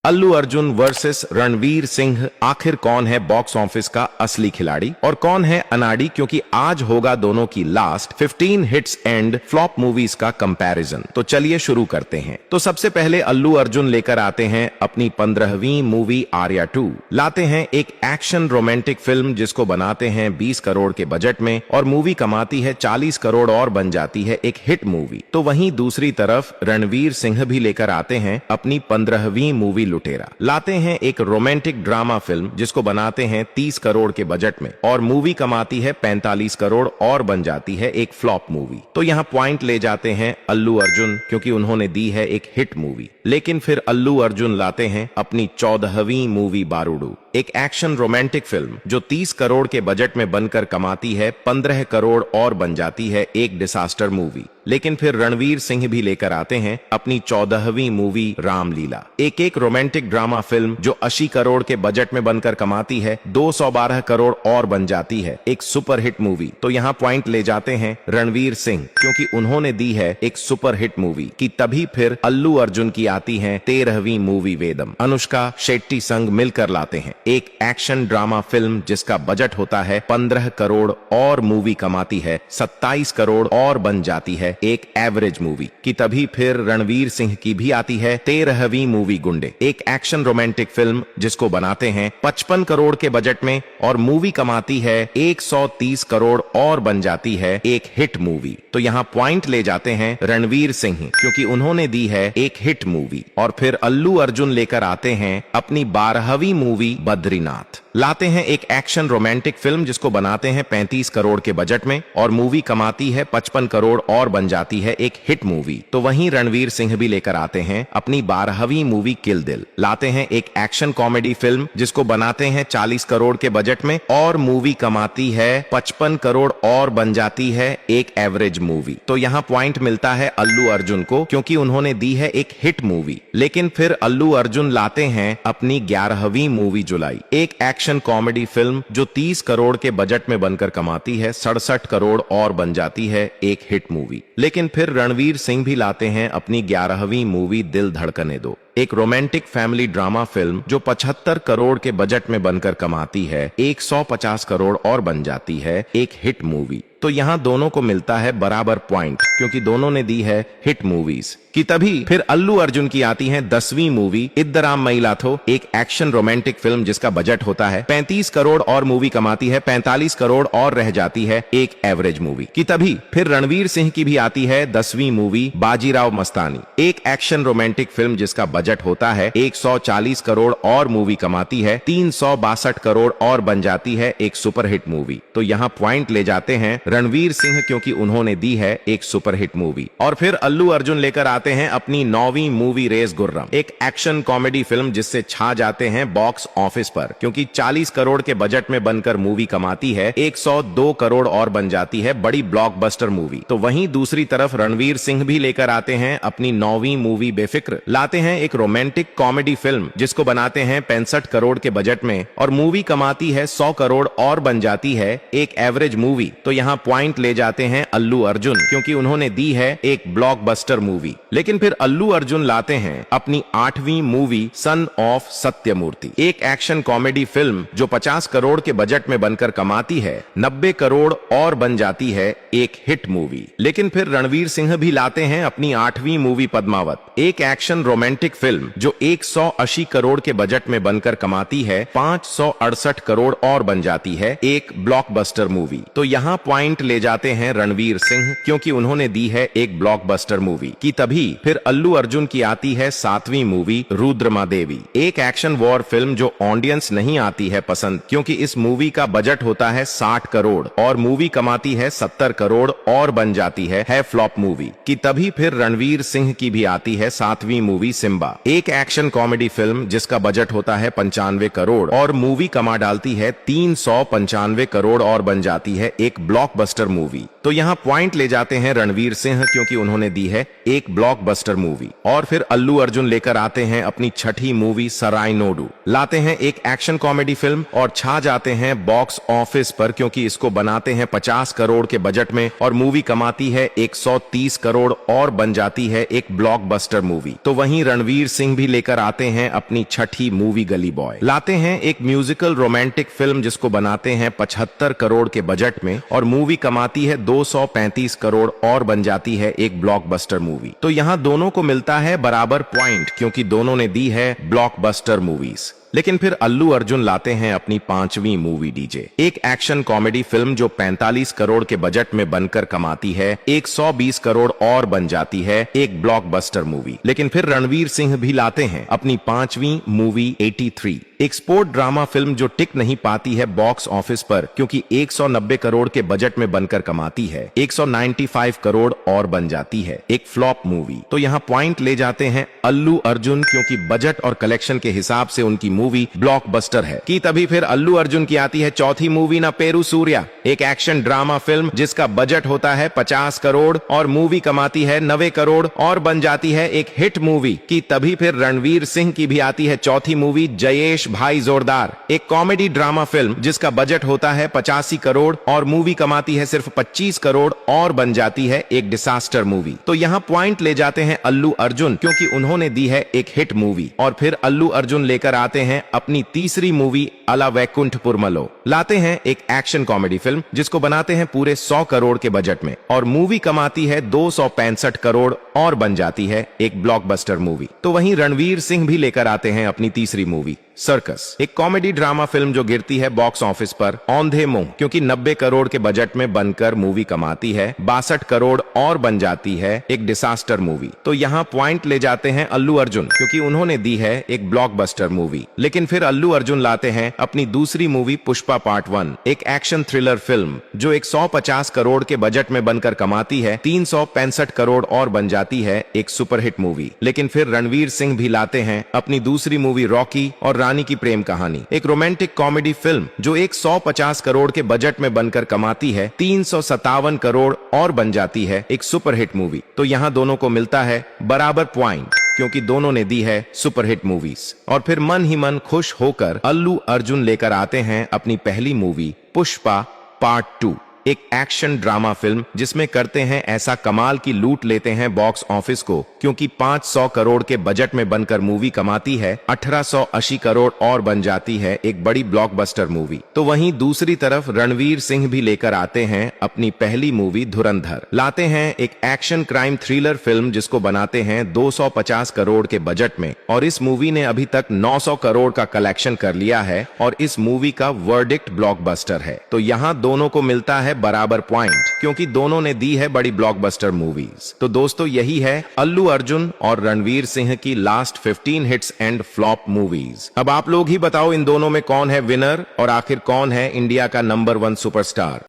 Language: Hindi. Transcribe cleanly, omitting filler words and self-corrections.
अल्लू अर्जुन वर्सेस रणवीर सिंह, आखिर कौन है बॉक्स ऑफिस का असली खिलाड़ी और कौन है अनाड़ी, क्योंकि आज होगा दोनों की last 15 hits and flop movies का कंपैरिजन। तो चलिए शुरू करते हैं। तो सबसे पहले अल्लू अर्जुन लेकर आते हैं अपनी 15वीं मूवी आर्या 2। लाते हैं एक एक्शन रोमांटिक फिल्म जिसको बनाते हैं 20 करोड़ के बजट में और मूवी कमाती है 40 करोड़ और बन जाती है एक हिट मूवी। तो वहीं दूसरी तरफ रणवीर सिंह भी लेकर आते हैं अपनी 15वीं मूवी लुटेरा। लाते हैं एक रोमांटिक ड्रामा फिल्म जिसको बनाते हैं 30 करोड़ के बजट में और मूवी कमाती है 45 करोड़ और बन जाती है एक फ्लॉप मूवी। तो यहाँ पॉइंट ले जाते हैं अल्लू अर्जुन, क्योंकि उन्होंने दी है एक हिट मूवी। लेकिन फिर अल्लू अर्जुन लाते हैं अपनी 14वीं मूवी बारूडू, एक एक्शन रोमांटिक फिल्म जो 30 करोड़ के बजट में बनकर कमाती है 15 करोड़ और बन जाती है एक डिसास्टर मूवी। लेकिन फिर रणवीर सिंह भी लेकर आते हैं अपनी 14वीं मूवी रामलीला, एक रोमांटिक ड्रामा फिल्म जो 80 करोड़ के बजट में बनकर कमाती है 212 करोड़ और बन जाती है एक सुपरहिट मूवी। तो यहाँ पॉइंट ले जाते हैं रणवीर सिंह, क्योंकि उन्होंने दी है एक सुपरहिट मूवी की। तभी फिर अल्लू अर्जुन की आती है 13वीं मूवी वेदम, अनुष्का शेट्टी संग मिलकर लाते हैं एक एक्शन ड्रामा फिल्म जिसका बजट होता है 15 करोड़ और मूवी कमाती है 27 करोड़ और बन जाती है एक एवरेज मूवी की। तभी फिर रणवीर सिंह की भी आती है 13वीं मूवी गुंडे, एक एक्शन रोमांटिक फिल्म जिसको बनाते हैं 55 करोड़ के बजट में और मूवी कमाती है 130 करोड़ और बन जाती है एक हिट मूवी। तो यहाँ पॉइंट ले जाते हैं रणवीर सिंह, क्योंकि उन्होंने दी है एक हिट मूवी। और फिर अल्लू अर्जुन लेकर आते हैं अपनी 12वीं मूवी बद्रीनाथ। लाते हैं एक एक्शन रोमांटिक फिल्म जिसको बनाते हैं 35 करोड़ के बजट में और मूवी कमाती है 55 करोड़ और बन जाती है एक हिट मूवी। तो वहीं रणवीर सिंह भी लेकर आते हैं अपनी 12वीं मूवी किल दिल। लाते हैं एक एक्शन कॉमेडी फिल्म जिसको बनाते हैं 40 करोड़ के बजट में और मूवी कमाती है 55 करोड़ और बन जाती है एक एवरेज मूवी। तो यहाँ पॉइंट मिलता है अल्लू अर्जुन को, क्योंकि उन्होंने दी है एक हिट मूवी। लेकिन फिर अल्लू अर्जुन लाते हैं अपनी 11वीं मूवी जुलाई, एक एक्शन कॉमेडी फिल्म जो 30 करोड़ के बजट में बनकर कमाती है 67 करोड़ और बन जाती है एक हिट मूवी। लेकिन फिर रणवीर सिंह भी लाते हैं अपनी 11वीं मूवी दिल धड़कने दो, एक रोमांटिक फैमिली ड्रामा फिल्म जो 75 करोड़ के बजट में बनकर कमाती है 150 करोड़ और बन जाती है एक हिट मूवी। तो यहाँ दोनों को मिलता है बराबर पॉइंट, क्योंकि दोनों ने दी है हिट मूवीज की। तभी फिर अल्लू अर्जुन की आती है 10वीं मूवी इद्दराम मईलाथो, एक एक्शन रोमांटिक फिल्म जिसका बजट होता है 35 करोड़ और मूवी कमाती है 45 करोड़ और रह जाती है एक एवरेज मूवी की। तभी फिर रणवीर सिंह की भी आती है 10वीं मूवी बाजीराव मस्तानी, एक एक्शन रोमांटिक फिल्म जिसका बजट होता है 140 करोड़ और मूवी कमाती है 362 करोड़ और बन जाती है एक सुपरहिट मूवी। तो यहाँ पॉइंट ले जाते हैं रणवीर सिंह, क्योंकि उन्होंने दी है एक सुपरहिट मूवी। और फिर अल्लू अर्जुन लेकर आते हैं अपनी 9वीं मूवी रेस गुर्रम, एक एक्शन कॉमेडी फिल्म जिससे छा जाते हैं बॉक्स ऑफिस पर, क्योंकि 40 करोड़ के बजट में बनकर मूवी कमाती है 102 करोड़ और बन जाती है बड़ी ब्लॉकबस्टर मूवी। तो वहीं दूसरी तरफ रणवीर सिंह भी लेकर आते हैं अपनी 9वीं मूवी बेफिक्र। लाते हैं एक रोमांटिक कॉमेडी फिल्म जिसको बनाते हैं 65 करोड़ के बजट में और मूवी कमाती है 100 करोड़ और बन जाती है एक एवरेज मूवी। तो यहाँ पॉइंट ले जाते हैं अल्लू अर्जुन, क्योंकि उन्होंने दी है एक ब्लॉकबस्टर मूवी। लेकिन फिर अल्लू अर्जुन लाते हैं अपनी 8वीं मूवी सन ऑफ सत्यमूर्ति, एक एक्शन कॉमेडी फिल्म जो 50 करोड़ के बजट में बनकर कमाती है 90 करोड़ और बन जाती है एक हिट मूवी। लेकिन फिर रणवीर सिंह भी लाते हैं अपनी 8वीं मूवी पद्मावत, एक एक्शन रोमांटिक फिल्म जो 180 करोड़ के बजट में बनकर कमाती है 568 करोड़ और बन जाती है एक ब्लॉकबस्टर मूवी। तो यहाँ पॉइंट ले जाते हैं रणवीर सिंह, क्योंकि उन्होंने दी है एक ब्लॉकबस्टर मूवी की। तभी फिर अल्लू अर्जुन की आती है 7वीं मूवी रुद्रमा देवी, एक एक्शन वॉर फिल्म जो ऑडियंस नहीं आती है पसंद, क्योंकि इस मूवी का बजट होता है 60 करोड़ और मूवी कमाती है 70 करोड़ और बन जाती है फ्लॉप मूवी की। तभी फिर रणवीर सिंह की भी आती है 7वीं मूवी सिम्बा, एक एक्शन कॉमेडी फिल्म जिसका बजट होता है 95 करोड़ और मूवी कमा डालती है 395 करोड़ और बन जाती है एक ब्लॉकबस्टर मूवी। तो यहाँ पॉइंट ले जाते हैं रणवीर सिंह, क्योंकि उन्होंने दी है एक ब्लॉकबस्टर मूवी। और फिर अल्लू अर्जुन लेकर आते हैं अपनी 6ठी मूवी सराय नोडू। लाते हैं एक एक्शन कॉमेडी फिल्म और छा जाते हैं बॉक्स ऑफिस पर, क्योंकि इसको बनाते हैं 50 करोड़ के बजट में और मूवी कमाती है 130 करोड़ और बन जाती है एक ब्लॉकबस्टर मूवी। तो वहीं रणवीर रणवीर सिंह भी लेकर आते हैं अपनी छठी मूवी गली बॉय। लाते हैं एक म्यूजिकल रोमांटिक फिल्म जिसको बनाते हैं 75 करोड़ के बजट में और मूवी कमाती है 235 करोड़ और बन जाती है एक ब्लॉकबस्टर मूवी। तो यहाँ दोनों को मिलता है बराबर पॉइंट क्योंकि दोनों ने दी है ब्लॉकबस्टर मूवीज। लेकिन फिर अल्लू अर्जुन लाते हैं अपनी 5वीं मूवी डीजे, एक एक्शन कॉमेडी फिल्म जो 45 करोड़ के बजट में बनकर कमाती है 120 करोड़ और बन जाती है एक ब्लॉकबस्टर मूवी। लेकिन फिर रणवीर सिंह भी लाते हैं अपनी 5वीं मूवी 83, एक स्पोर्ट ड्रामा फिल्म जो टिक नहीं पाती है बॉक्स ऑफिस पर क्योंकि 190 करोड़ के बजट में बनकर कमाती है 195 करोड़ और बन जाती है एक फ्लॉप मूवी। तो यहाँ पॉइंट ले जाते हैं अल्लू अर्जुन क्योंकि बजट और कलेक्शन के हिसाब से उनकी मूवी ब्लॉकबस्टर है। कि तभी फिर अल्लू अर्जुन की आती है चौथी मूवी ना पेरू सूर्या, एक एक्शन ड्रामा फिल्म जिसका बजट होता है 50 करोड़ और मूवी कमाती है 90 करोड़ और बन जाती है एक हिट मूवी। कि तभी फिर रणवीर सिंह की भी आती है चौथी मूवी जयेश भाई जोरदार, एक कॉमेडी ड्रामा फिल्म जिसका बजट होता है 85 करोड़ और मूवी कमाती है सिर्फ 25 करोड़ और बन जाती है एक डिसास्टर मूवी। तो यहाँ पॉइंट ले जाते हैं अल्लू अर्जुन क्योंकि उन्होंने दी है एक हिट मूवी। और फिर अल्लू अर्जुन लेकर आते हैं अपनी तीसरी मूवी अला वैकुंठपुरमलो। लाते हैं एक एक्शन कॉमेडी फिल्म जिसको बनाते हैं पूरे 100 करोड़ के बजट में और मूवी कमाती है 265 करोड़ और बन जाती है एक ब्लॉकबस्टर मूवी। तो वहीं रणवीर सिंह भी लेकर आते हैं अपनी तीसरी मूवी सर्कस, एक कॉमेडी ड्रामा फिल्म जो गिरती है बॉक्स ऑफिस पर औंधे मुंह क्योंकि 90 करोड़ के बजट में बनकर मूवी कमाती है 62 करोड़ और बन जाती है एक डिसास्टर मूवी। तो यहाँ पॉइंट ले जाते हैं अल्लू अर्जुन क्योंकि उन्होंने दी है एक ब्लॉकबस्टर मूवी। लेकिन फिर अल्लू अर्जुन लाते हैं अपनी दूसरी मूवी पुष्पा पार्ट 1, एक एक्शन थ्रिलर फिल्म जो 150 करोड़ के बजट में बनकर कमाती है 365 करोड़ और बन जाती है एक सुपरहिट मूवी। लेकिन फिर रणवीर सिंह भी लाते हैं अपनी दूसरी मूवी रॉकी और रानी की प्रेम कहानी, एक रोमांटिक कॉमेडी फिल्म जो 150 करोड़ के बजट में बनकर कमाती है 357 करोड़ और बन जाती है एक सुपरहिट मूवी। तो यहाँ दोनों को मिलता है बराबर पॉइंट क्योंकि दोनों ने दी है सुपरहिट मूवीज। और फिर मन ही मन खुश होकर अल्लू अर्जुन लेकर आते हैं अपनी पहली मूवी पुष्पा पार्ट 2, एक एक्शन ड्रामा फिल्म जिसमें करते हैं ऐसा कमाल की लूट लेते हैं बॉक्स ऑफिस को क्योंकि 500 करोड़ के बजट में बनकर मूवी कमाती है 1880 करोड़ और बन जाती है एक बड़ी ब्लॉकबस्टर मूवी। तो वहीं दूसरी तरफ रणवीर सिंह भी लेकर आते हैं अपनी पहली मूवी धुरंधर। लाते हैं एक एक्शन क्राइम थ्रिलर फिल्म जिसको बनाते हैं 250 करोड़ के बजट में और इस मूवी ने अभी तक 900 करोड़ का कलेक्शन कर लिया है और इस मूवी का वर्डिक्ट ब्लॉकबस्टर है। तो यहाँ दोनों को मिलता है बराबर पॉइंट क्योंकि दोनों ने दी है बड़ी ब्लॉकबस्टर मूवीज। तो दोस्तों यही है अल्लू अर्जुन और रणवीर सिंह की last 15 hits and flop movies. अब आप लोग ही बताओ इन दोनों में कौन है विनर और आखिर कौन है इंडिया का नंबर 1 सुपरस्टार।